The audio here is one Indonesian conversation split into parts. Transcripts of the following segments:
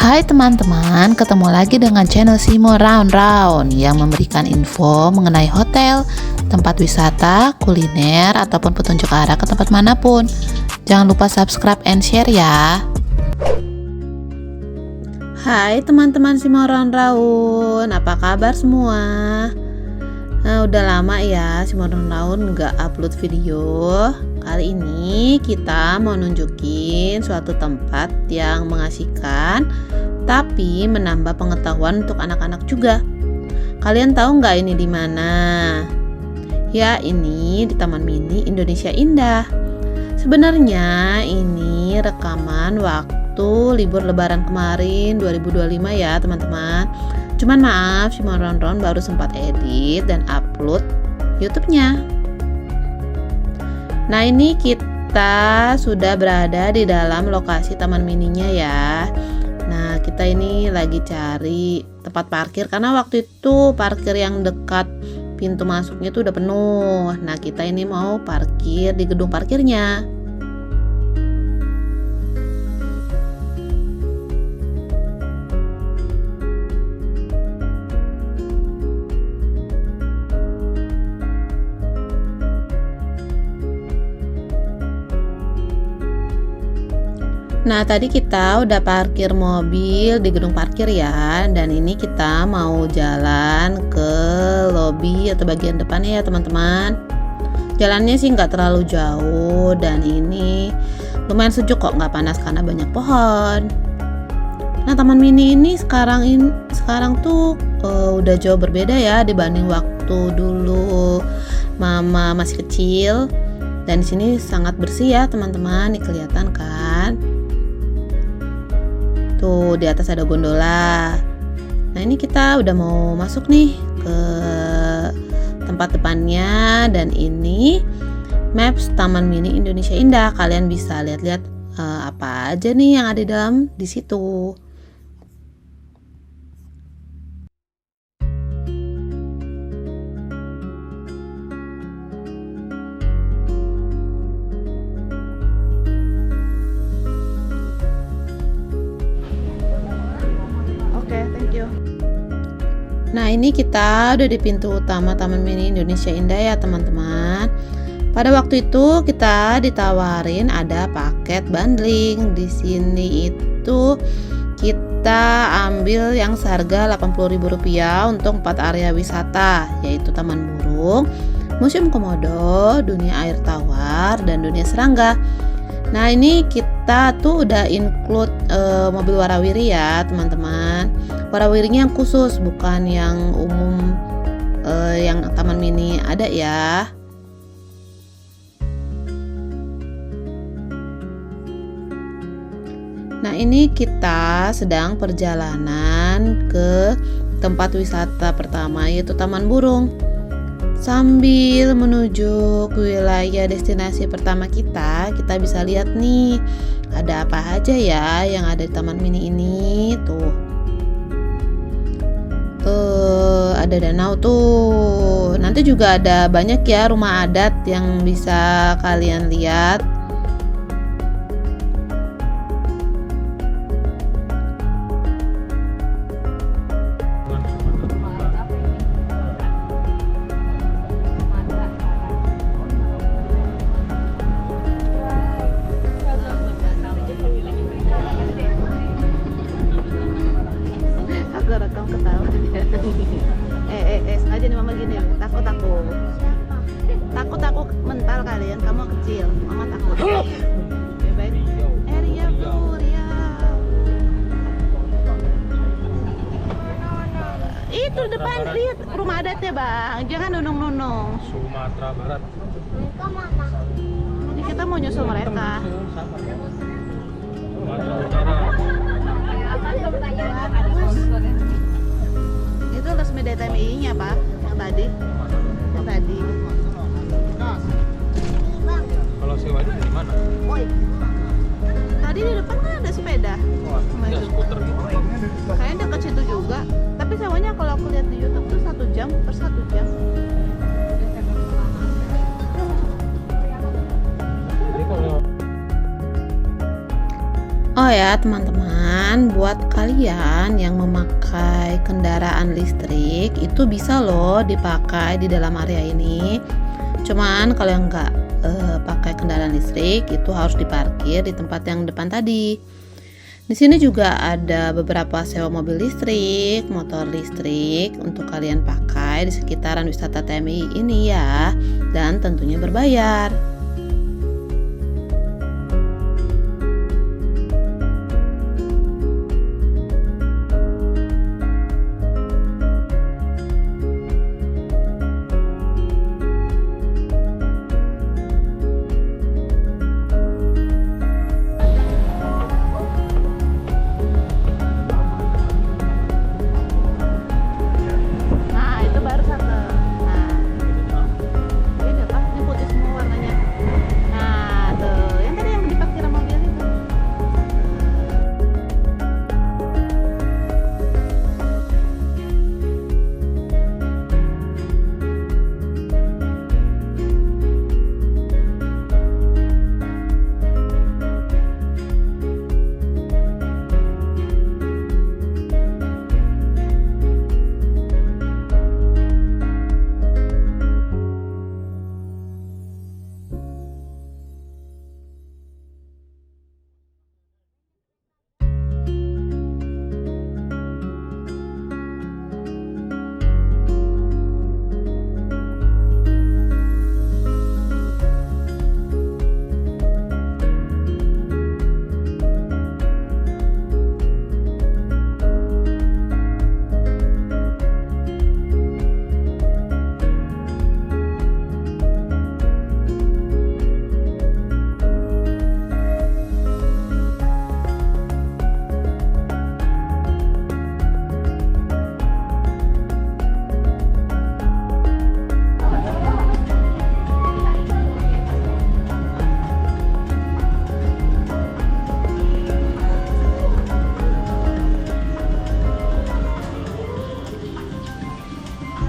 Hai teman-teman, ketemu lagi dengan channel Simo Round Round yang memberikan info mengenai hotel, tempat wisata, kuliner, ataupun petunjuk arah ke tempat manapun. Jangan lupa subscribe and share ya. Hai teman-teman Simo Round Round, apa kabar semua? Udah lama ya Simo Round Round nggak upload video. Kali ini kita mau nunjukin suatu tempat yang mengasihkan tapi menambah pengetahuan untuk anak-anak juga. Kalian tahu nggak ini di mana? Ya, ini di Taman Mini Indonesia Indah. Sebenarnya ini rekaman waktu libur Lebaran kemarin 2025 ya teman-teman. Cuman maaf, Simo Round Round baru sempat edit dan upload YouTube-nya. Nah, ini kita sudah berada di dalam lokasi taman mininya ya. Nah, kita ini lagi cari tempat parkir karena waktu itu parkir yang dekat pintu masuknya itu udah penuh. Nah, kita ini mau parkir di gedung parkirnya. Nah, tadi kita udah parkir mobil di gedung parkir ya, dan ini kita mau jalan ke lobi atau bagian depannya ya teman-teman. Jalannya sih nggak terlalu jauh dan ini lumayan sejuk kok, nggak panas karena banyak pohon. Nah, Taman Mini ini sekarang tuh udah jauh berbeda ya dibanding waktu dulu Mama masih kecil. Dan di sini sangat bersih ya teman-teman, nih kelihatan kan? Tuh di atas ada gondola. Nah, ini kita udah mau masuk nih ke tempat depannya dan ini maps Taman Mini Indonesia Indah. Kalian bisa lihat-lihat apa aja nih yang ada di dalam di situ. Nah, ini kita udah di pintu utama Taman Mini Indonesia Indah ya teman-teman. Pada waktu itu kita ditawarin ada paket bundling. Di sini itu kita ambil yang seharga Rp80.000 untuk 4 area wisata, yaitu Taman Burung, Museum Komodo, Dunia Air Tawar, dan Dunia Serangga. Nah, ini kita tuh udah include mobil warawiri ya teman-teman. Warawirinya yang khusus, bukan yang umum yang Taman Mini ada ya. Nah, ini kita sedang perjalanan ke tempat wisata pertama yaitu Taman Burung. Sambil menuju ke wilayah destinasi pertama kita bisa lihat nih ada apa aja ya yang ada di Taman Mini ini. Tuh ada danau tuh. Nanti juga ada banyak ya rumah adat yang bisa kalian lihat. Rekam ketawa sengaja nih mama gini, takut mental kalian, kamu kecil, mama takut. Baik. Ria Bu, Ria. Itu depan lihat rumah adatnya bang, jangan nunung-nunung. Sumatera Barat. Ini kita mau nyusul mereka. Sumatera Utara. Itu resmi DTMI-nya Pak, yang tadi. Kalau sewanya di mana? Tadi di depan kan ada sepeda. Ada skuter gitu. Kayaknya dekat situ juga. Tapi sewanya kalau aku lihat di YouTube tuh 1 jam per 1 jam. Jadi kalau Oh ya teman-teman, buat kalian yang memakai kendaraan listrik itu bisa loh dipakai di dalam area ini. Cuman kalau yang nggak pakai kendaraan listrik itu harus diparkir di tempat yang depan tadi. Di sini juga ada beberapa sewa mobil listrik, motor listrik untuk kalian pakai di sekitaran wisata TMI ini ya, dan tentunya berbayar.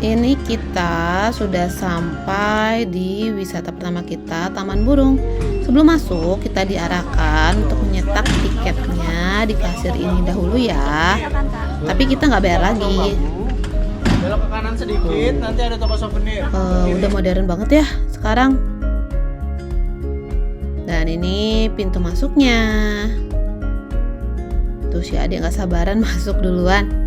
Ini kita sudah sampai di wisata pertama kita, Taman Burung. Sebelum masuk, kita diarahkan untuk menyetak tiketnya di kasir ini dahulu ya. Tapi kita nggak bayar lagi. Belok ke kanan sedikit, nanti ada toko souvenir. Udah modern banget ya sekarang. Dan ini pintu masuknya. Tuh si adik nggak sabaran masuk duluan.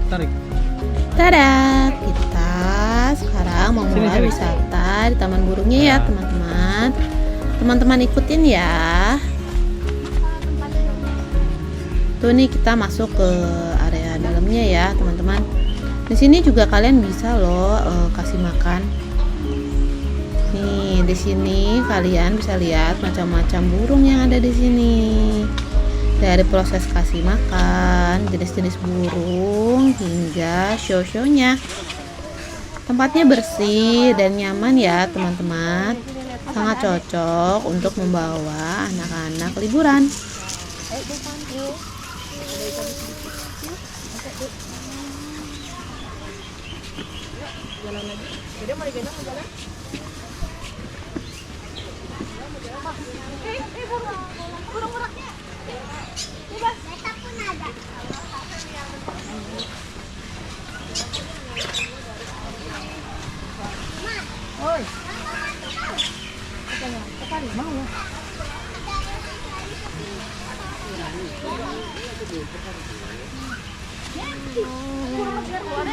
Tarik. Tada, kita sekarang mau mulai wisata di Taman Burungnya ya teman-teman. Teman-teman ikutin ya. Tuh nih kita masuk ke area dalamnya ya teman-teman. Di sini juga kalian bisa loh kasih makan. Nih di sini kalian bisa lihat macam-macam burung yang ada di sini. Dari proses kasih makan, jenis-jenis burung, hingga show-shownya. Tempatnya bersih dan nyaman ya teman-teman. Sangat cocok untuk membawa anak-anak liburan.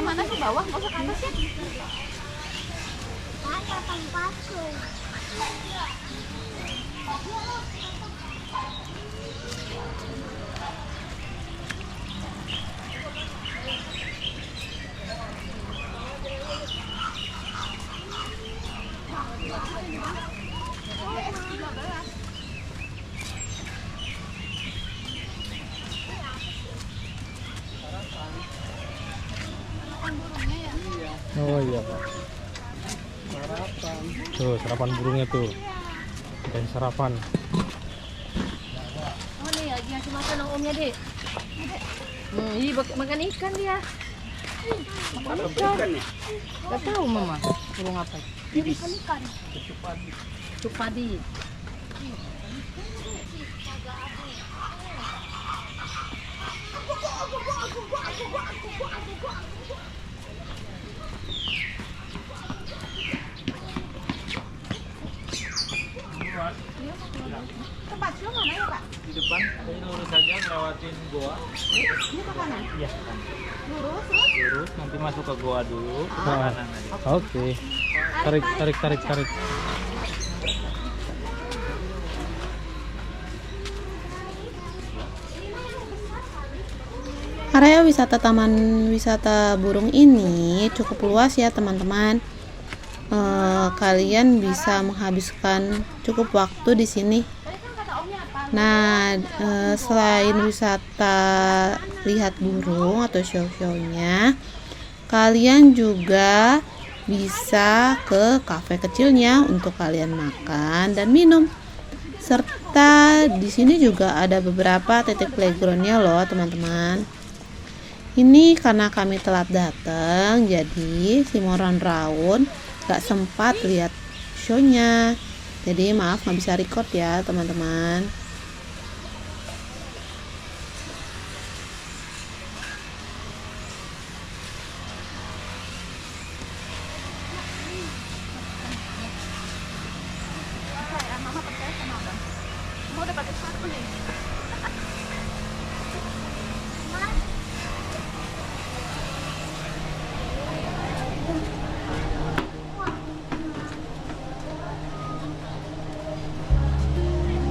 Mana ke bawah, nggak usah ke atas ya? Mana tempatku? Oh iya Pak. Tuh sarapan burungnya tuh. Dan sarapan. Oh nih lagi ngasih makan sama omnya deh. Iya makan ikan dia. Makan ikan ya? Gak tahu mama. Burung apa? Ikan. Cupadi. Tempat show mana ya Pak? Di depan, ini lurus saja ngelewatin goa. Ini ke kanan. Iya. Lurus terus. Lurus, nanti masuk ke goa dulu. Ke Ah. kanan aja. Oke. Tarik. Area wisata Taman Wisata Burung ini cukup luas ya teman-teman. Kalian bisa menghabiskan cukup waktu di sini. Nah, selain wisata lihat burung atau show-shownya, kalian juga bisa ke kafe kecilnya untuk kalian makan dan minum. Serta di sini juga ada beberapa titik playgroundnya loh teman-teman. Ini karena kami telat datang, jadi si Moran Raun gak sempat lihat shownya. Jadi maaf nggak bisa record ya teman-teman. Mau dapat sepatu nih.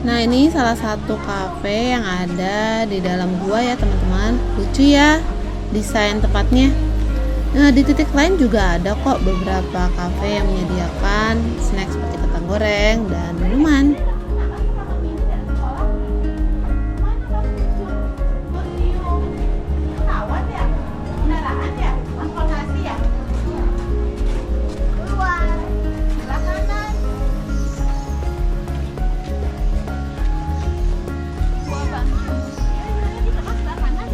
Nah, ini salah satu kafe yang ada di dalam gua ya teman-teman. Lucu ya desain tempatnya. Nah, di titik lain juga ada kok beberapa kafe yang menyediakan snack seperti kentang goreng dan minuman. Pesawat ya? Kendaraan ya? Transportasi ya? Keluar. Sebelah kanan. Wah, Bang. Di tempat sebelah kanan.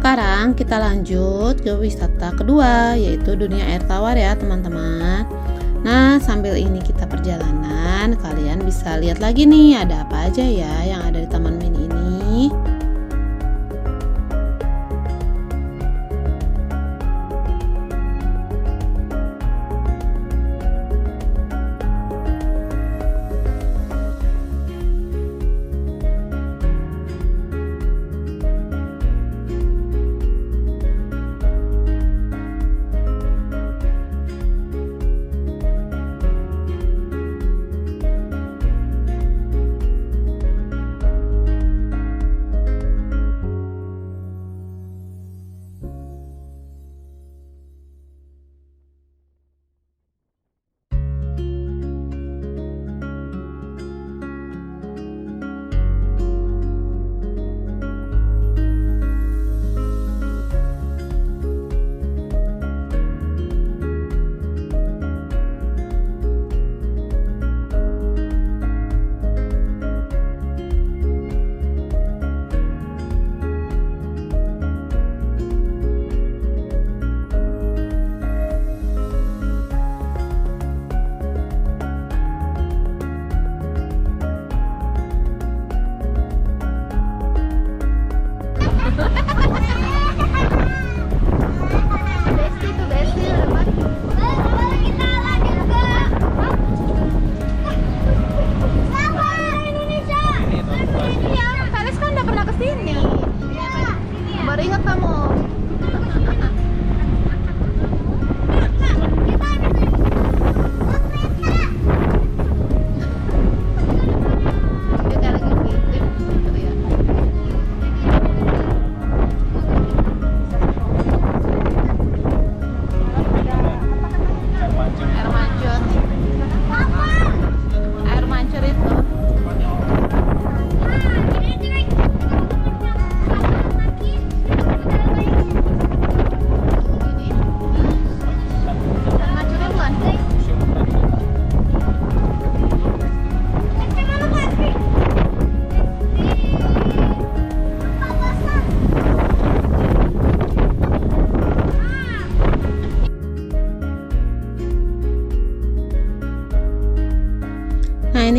Sekarang kita lanjut ke wisata kedua, yaitu dunia air tawar ya teman-teman. Nah, sambil ini kita perjalanan, kalian bisa lihat lagi nih ada apa aja ya yang ada di Taman Mini ini.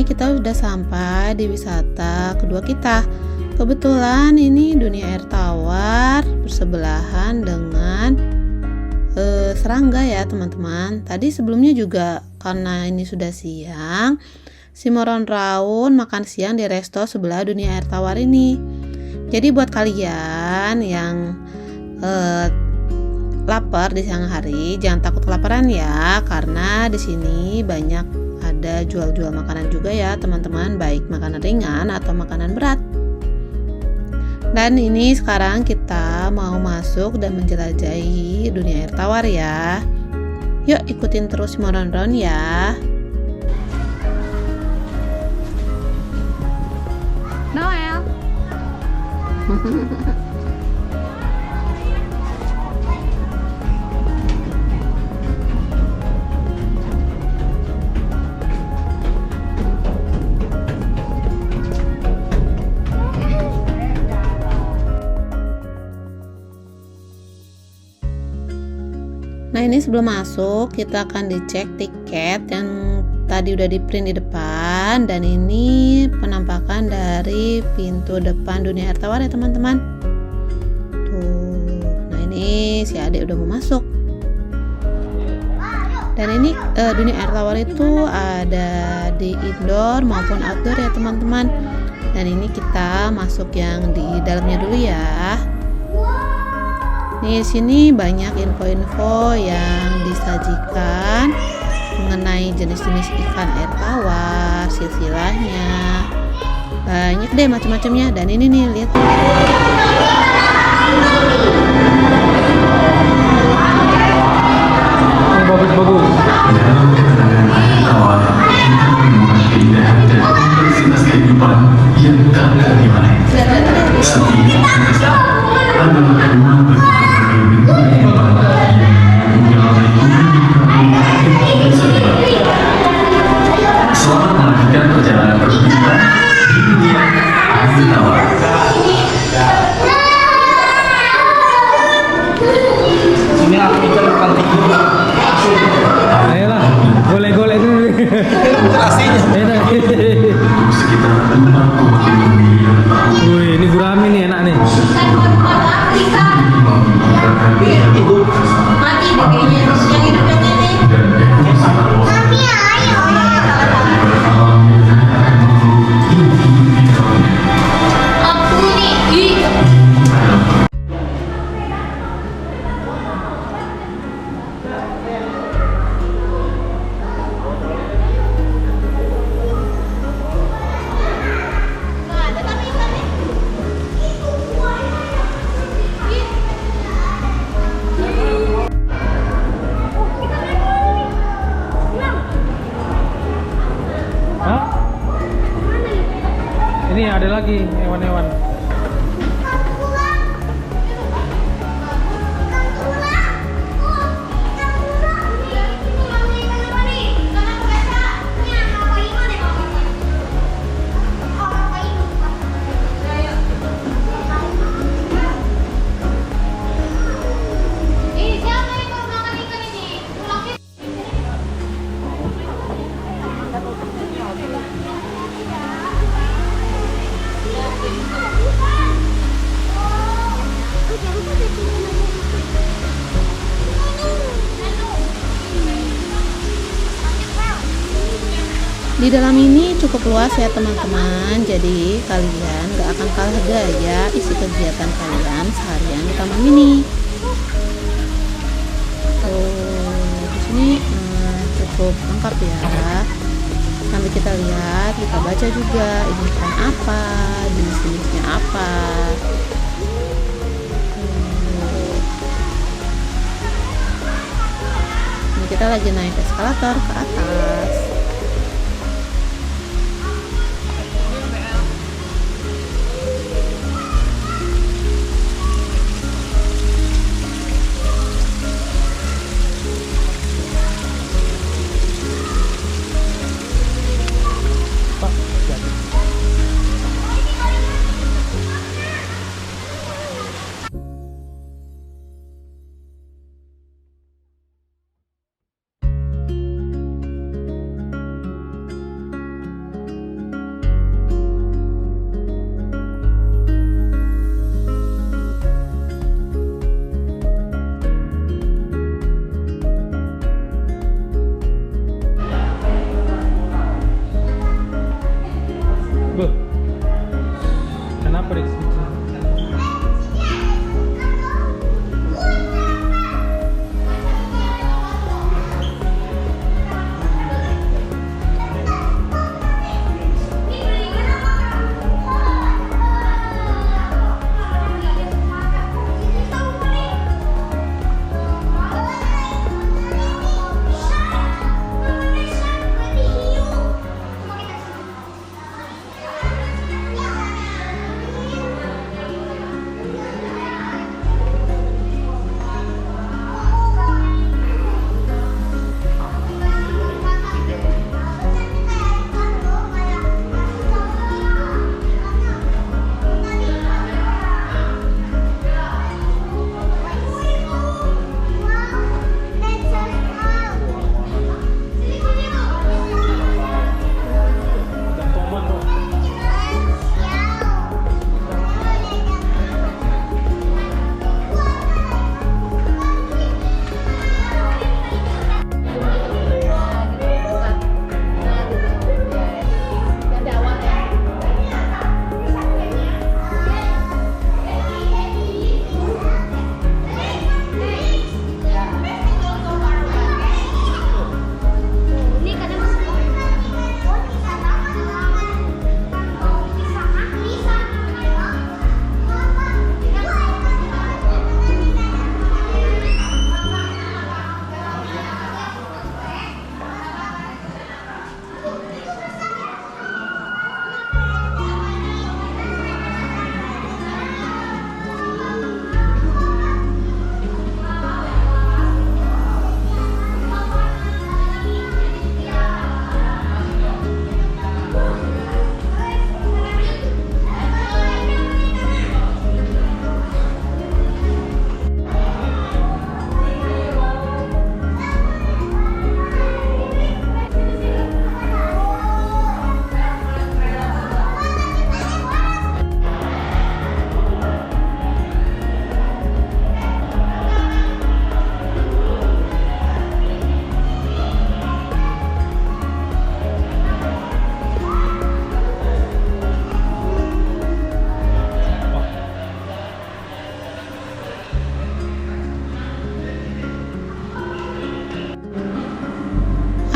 kita sudah sampai di wisata kedua kita. Kebetulan ini Dunia Air Tawar bersebelahan dengan Serangga ya teman-teman. Tadi sebelumnya juga karena ini sudah siang, si Moron Raun makan siang di resto sebelah Dunia Air Tawar ini. Jadi buat kalian yang lapar di siang hari, jangan takut kelaparan ya, karena di sini banyak ada jual-jual makanan juga ya teman-teman, baik makanan ringan atau makanan berat. Dan ini sekarang kita mau masuk dan menjelajahi Dunia Air Tawar ya. Yuk ikutin terus Moron Raun ya. Noel. Nah ini sebelum masuk kita akan dicek tiket yang tadi udah di print di depan, dan ini penampakan dari pintu depan Dunia Air Tawar ya teman-teman. Tuh, nah ini si adik udah mau masuk. Dan ini Dunia Air Tawar itu ada di indoor maupun outdoor ya teman-teman. Dan ini kita masuk yang di dalamnya dulu ya. Nih, sini banyak info-info yang disajikan mengenai jenis-jenis ikan air tawar, silsilahnya. Banyak deh macam-macamnya. Dan ini nih, lihat. Bagus-bagus. Selamat melanjutkan perjalanan berwisata di dunia air tawar. Ini aku bicara bukan tidur. Ayolah, golek-golek dulu. Terasinya. Sekitar 4,5 miliar tahun. Wih, ini gurami nih, enak nih. Mati deh kayaknya yang hidup yang ini. Mami ayo. Aku nih. Hah? Ini ada lagi hewan-hewan. Di dalam ini cukup luas ya teman-teman, jadi kalian gak akan kalah gaya isi kegiatan kalian seharian di taman mini. Di sini cukup lengkap ya. Sambil kita lihat, kita baca juga ini ikan apa, jenis-jenisnya apa. Ini kita lagi naik eskalator ke atas. apa di sini?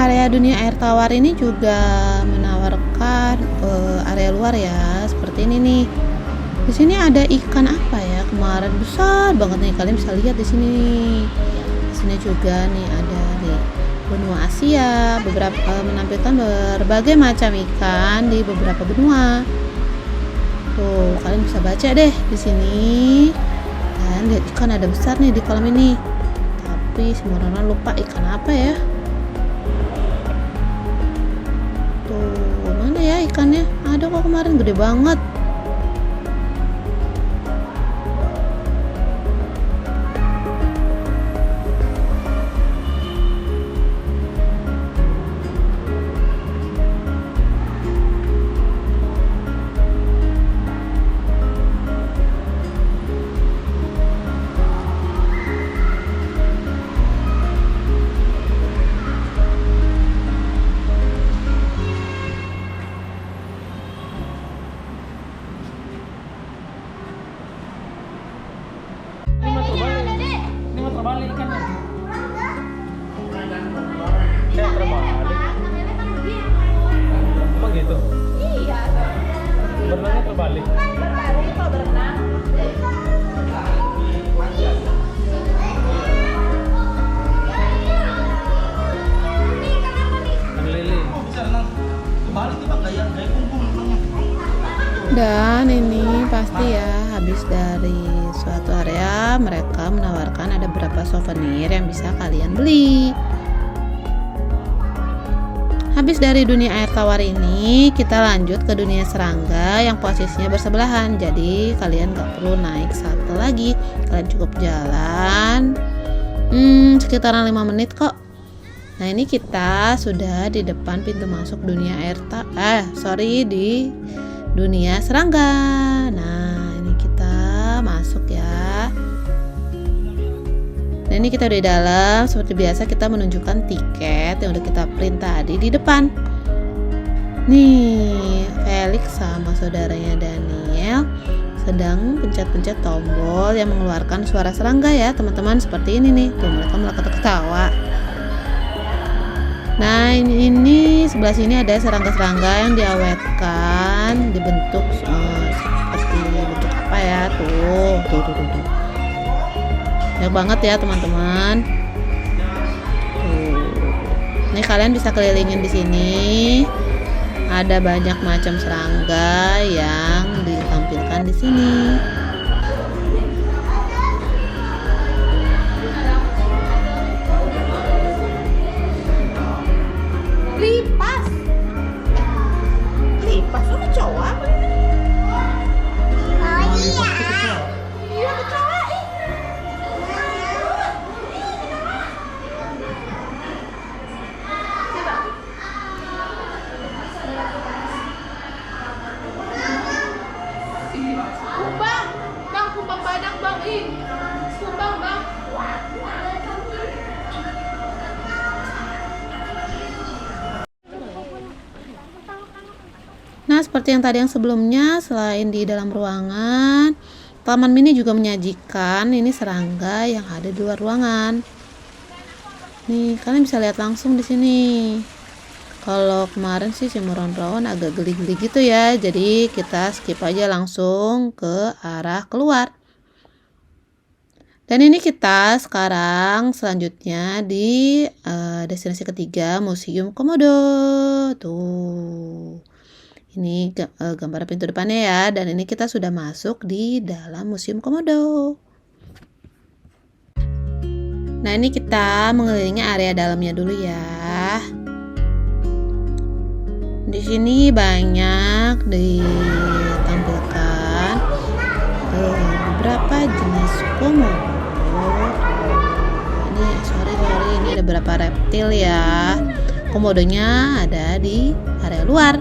Area dunia air tawar ini juga menawarkan area luar ya, seperti ini nih. Di sini ada ikan apa ya? Kemarin besar banget nih, kalian bisa lihat di sini. Di sini juga nih ada nih benua Asia, beberapa menampilkan berbagai macam ikan di beberapa benua. Tuh, kalian bisa baca deh di sini. Dan lihat ikan ada besar nih di kolam ini. Tapi semua orang lupa ikan apa ya? Tuh, mana ya ikannya? Ada kok kemarin gede banget. Terbalik ikannya. Saya terbalik. Emang gitu? Iya. Berenangnya terbalik. Berbalik kalau berenang. Ikan lele. Oh, bisa renang kebalik tuh Pak, gaya punggung renangnya. Dan ini pasti ya, habis dari suatu area mereka menawarkan ada beberapa souvenir yang bisa kalian beli. Habis dari dunia air tawar ini, kita lanjut ke dunia serangga yang posisinya bersebelahan. Jadi kalian gak perlu naik shuttle lagi, kalian cukup jalan sekitaran 5 menit kok. Nah, ini kita sudah di depan pintu masuk dunia di dunia serangga. Nah, ini kita masuk ya. Nah, ini kita udah di dalam. Seperti biasa kita menunjukkan tiket yang udah kita print tadi di depan. Nih, Felix sama saudaranya Daniel sedang pencet-pencet tombol yang mengeluarkan suara serangga ya teman-teman, seperti ini nih. Tuh mereka malah ketawa. Nah ini sebelah sini ada serangga-serangga yang diawetkan, dibentuk seperti bentuk apa ya, tuh. Banyak banget ya teman-teman. Nih kalian bisa kelilingin di sini. Ada banyak macam serangga yang ditampilkan di sini. Lipas lu kecoa apa? Iya kecoa. Kumbang badak bang, kumbang bang. Nah seperti yang tadi yang sebelumnya, selain di dalam ruangan, taman mini juga menyajikan ini serangga yang ada di luar ruangan. Nih kalian bisa lihat langsung di sini. Kalau kemarin sih si Moron-Ron agak geli-geli gitu ya, jadi kita skip aja langsung ke arah keluar. Dan ini kita sekarang selanjutnya di destinasi ketiga, Museum Komodo. Tuh, ini gambar pintu depannya ya, dan ini kita sudah masuk di dalam Museum Komodo. Nah ini kita mengelilingi area dalamnya dulu ya. Di sini banyak ditampilkan beberapa jenis komodo. Ini sorry ini ada beberapa reptil ya. Komodonya ada di area luar.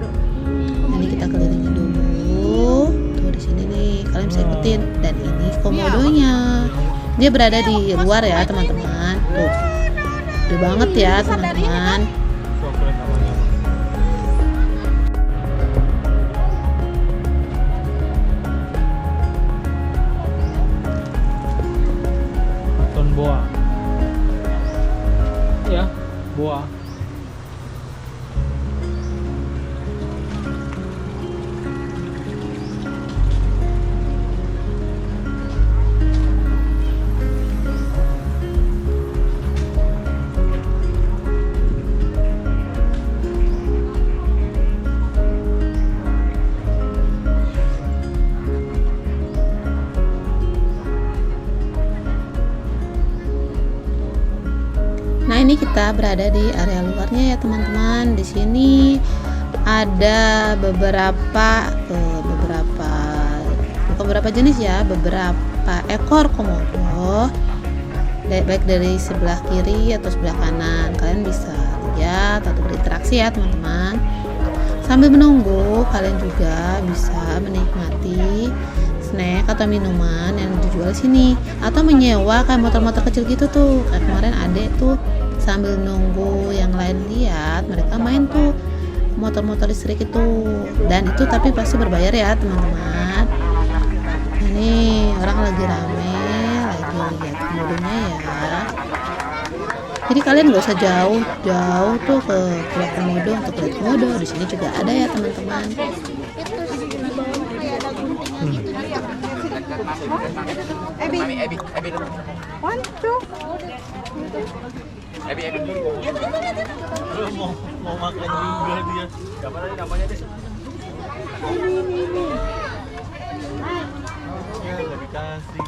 Ini kita kelilingi dulu. Tuh di sini nih kalian bisa ikutin. Dan ini komodonya. Dia berada di luar ya teman-teman. Tuh, gede banget ya teman-teman. Boa. Ya, boa. Nah ini kita berada di area luarnya ya teman-teman. Di sini ada beberapa jenis ya, beberapa ekor komodo, baik dari sebelah kiri atau sebelah kanan. Kalian bisa lihat atau berinteraksi ya teman-teman. Sambil menunggu, kalian juga bisa menikmati snack atau minuman yang dijual sini, atau menyewa kayak motor-motor kecil gitu tuh. Kayak kemarin adek tuh sambil nunggu yang lain lihat, mereka main tuh motor-motor listrik itu, dan itu tapi pasti berbayar ya teman-teman. Ini orang lagi rame, lagi lihat komodonya ya. Jadi kalian nggak usah jauh-jauh tuh ke Pulau Komodo untuk lihat komodo. Di sini juga ada ya teman-teman. Mau makan juga dia. Siapa tadi namanya deh? Ya, nggak dikasih.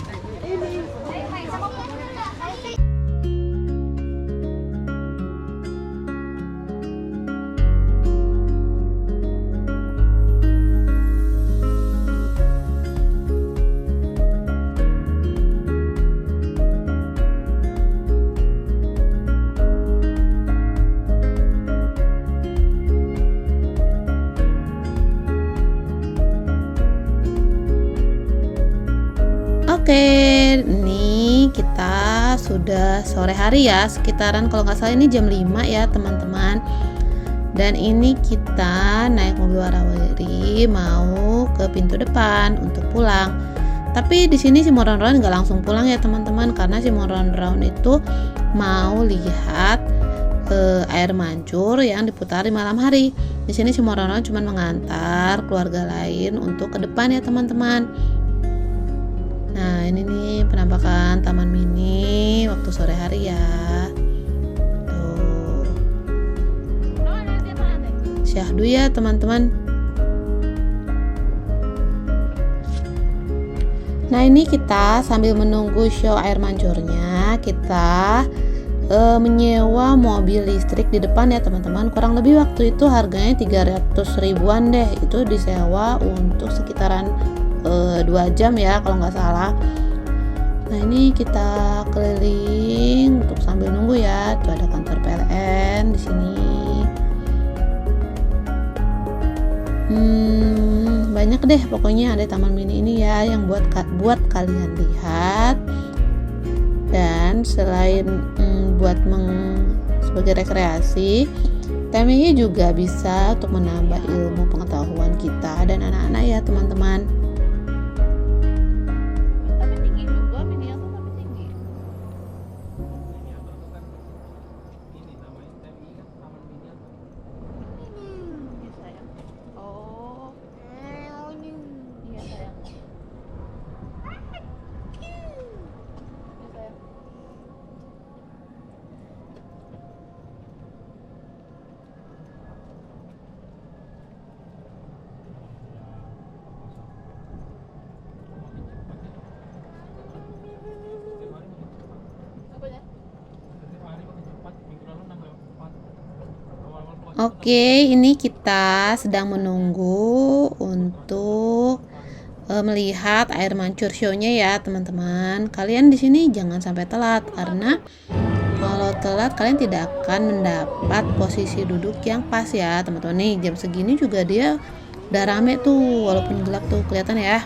Oke, ini kita sudah sore hari ya, sekitaran kalau nggak salah ini jam 5 ya teman-teman. Dan ini kita naik mobil warawiri mau ke pintu depan untuk pulang. Tapi di sini si Moron-Ron nggak langsung pulang ya teman-teman, karena si Moron-Ron itu mau lihat air mancur yang diputari malam hari. Di sini si Moron-Ron cuma mengantar keluarga lain untuk ke depan ya teman-teman. Nah ini nih penampakan Taman Mini waktu sore hari ya. Tuh, syahdu ya teman-teman. Nah ini kita sambil menunggu show air mancurnya, kita menyewa mobil listrik di depan ya teman-teman. Kurang lebih waktu itu harganya 300 ribuan deh, itu disewa untuk sekitaran 2 jam ya kalau nggak salah. Nah ini kita keliling untuk sambil nunggu ya. Tuh ada kantor PLN di sini. Banyak deh pokoknya ada Taman Mini ini ya yang buat kalian lihat. Dan selain sebagai rekreasi, TMI juga bisa untuk menambah ilmu pengetahuan kita dan anak-anak ya teman-teman. Tapi tinggi juga miniatur, tapi tinggi. Iya sayang. Oh. Iya sayang. Iya sayang. Oke, ini kita sedang menunggu untuk melihat air mancur show-nya ya teman-teman. Kalian di sini jangan sampai telat, karena kalau telat kalian tidak akan mendapat posisi duduk yang pas ya teman-teman. Nih jam segini juga dia udah rame tuh, walaupun gelap tuh kelihatan ya.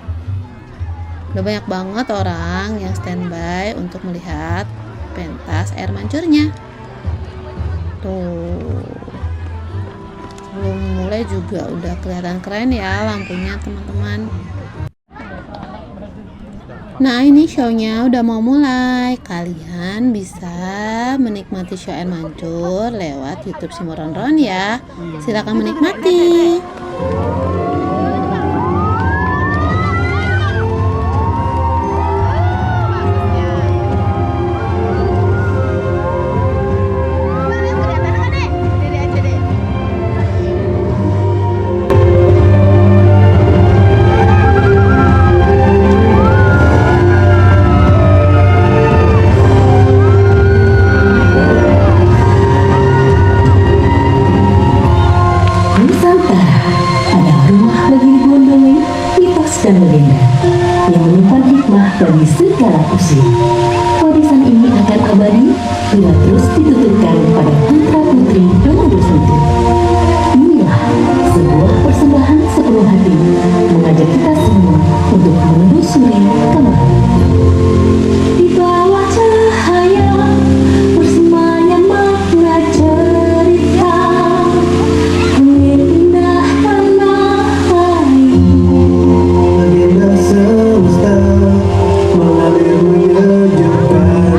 Udah banyak banget orang yang standby untuk melihat pentas air mancurnya. Tuh, belum mulai juga udah kelihatan keren ya lampunya teman-teman. Nah ini show-nya udah mau mulai. Kalian bisa menikmati show air mancur lewat YouTube si Moron-Ron ya. Silakan menikmati. Nusantara adalah rumah bagi ribuan dongeng, mitos dan legenda yang menyimpan hikmah bagi segala usia. Warisan ini akan abadi bila terus dituturkan pada putra putri penerus itu. Inilah sebuah persembahan sepenuh hati mengajak kita semua untuk menelusuri kembali. Di bawah cahaya bersemayam makna cerita. Agenda semesta mengalir menyejukkan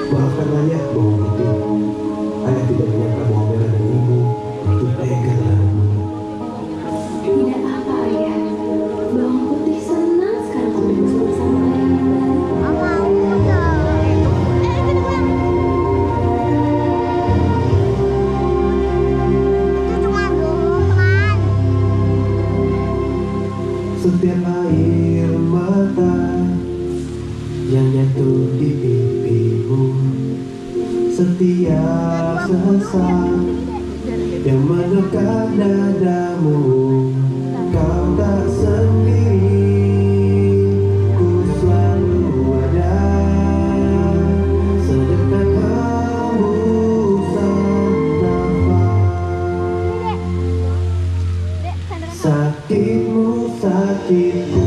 Maafkan ayah bawang putih. Ayah tidak menyangka bawang merah dan ibu itu tega terhadapmu. Tidak apa ayah. Bawang putih senang sekali kamu bersama ayah. Mama, udah. Itu cuma doang. Setiap air mata yang jatuh di pipimu, setiap sesak yang menekan dadamu, kau tak sendiri. Ku selalu ada sedekat hembusan nafas. Sakitmu sakitku.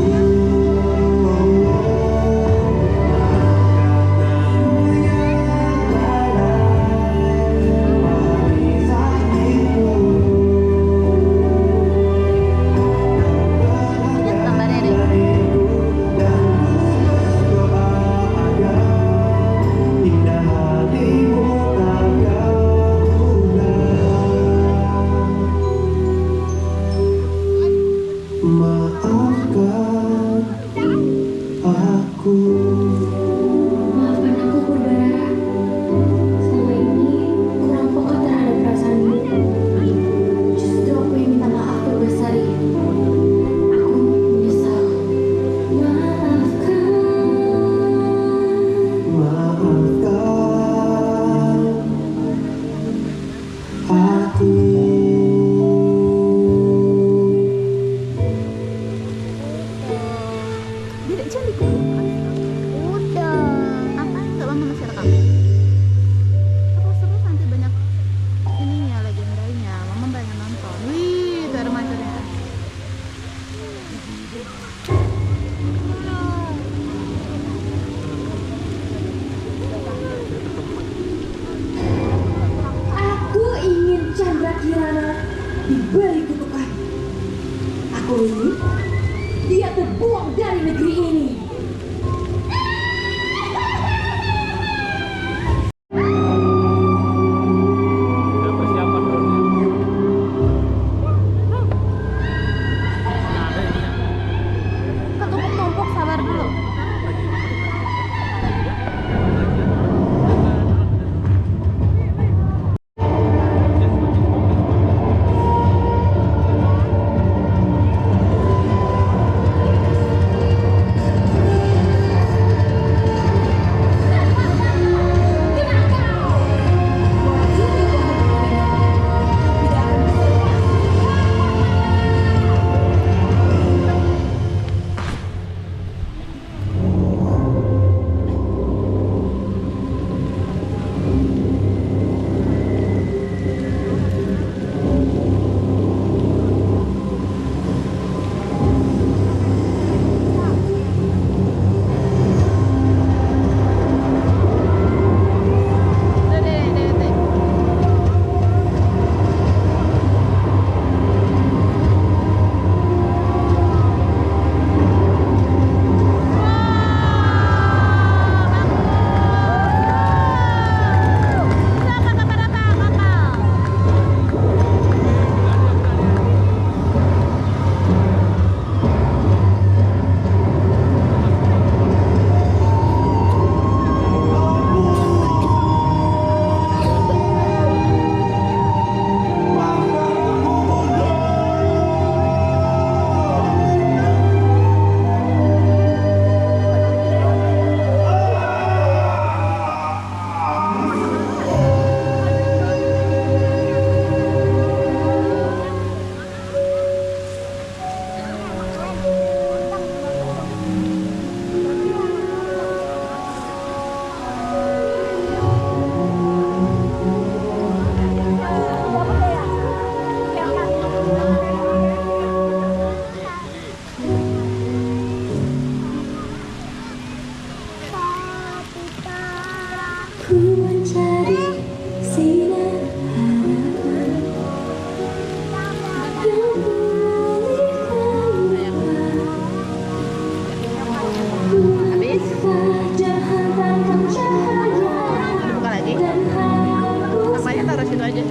itu aja.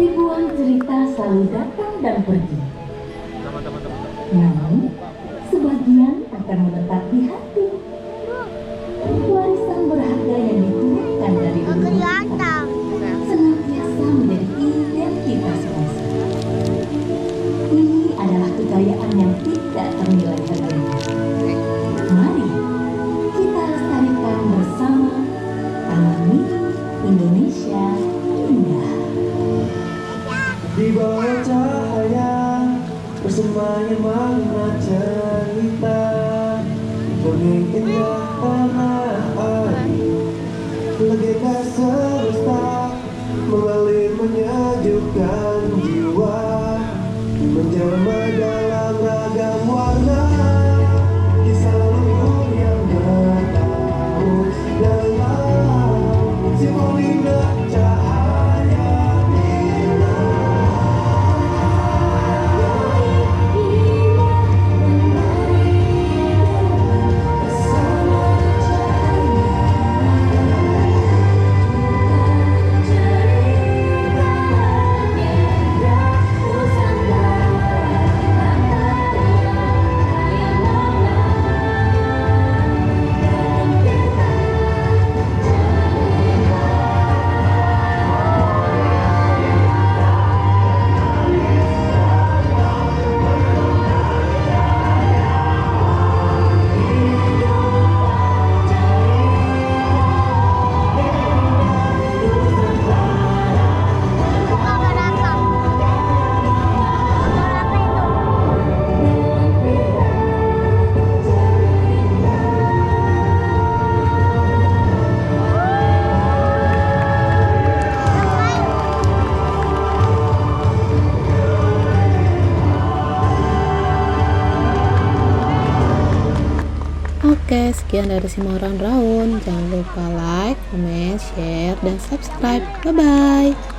Ribuan cerita selalu datang dan pergi. Namun, sebagian akan menetap di hati. Warisan berharga yang diturunkan dari leluhur kita senantiasa menjadi identitas bangsa. Ini adalah kekayaan yang tidak ternilai harganya. Mari kita lestarikan bersama Taman Mini Indonesia Indah. Di bawah cahaya bersemayam makna cerita dongeng indah tanah air, legenda semesta mengalir menyejukkan jiwa, menjelma dalam ragam warna, kisah leluhur yang bertaut dalam simbol indah cahaya. Oke, sekian dari Simorang Raun. Jangan lupa like, comment, share, dan subscribe. Bye-bye.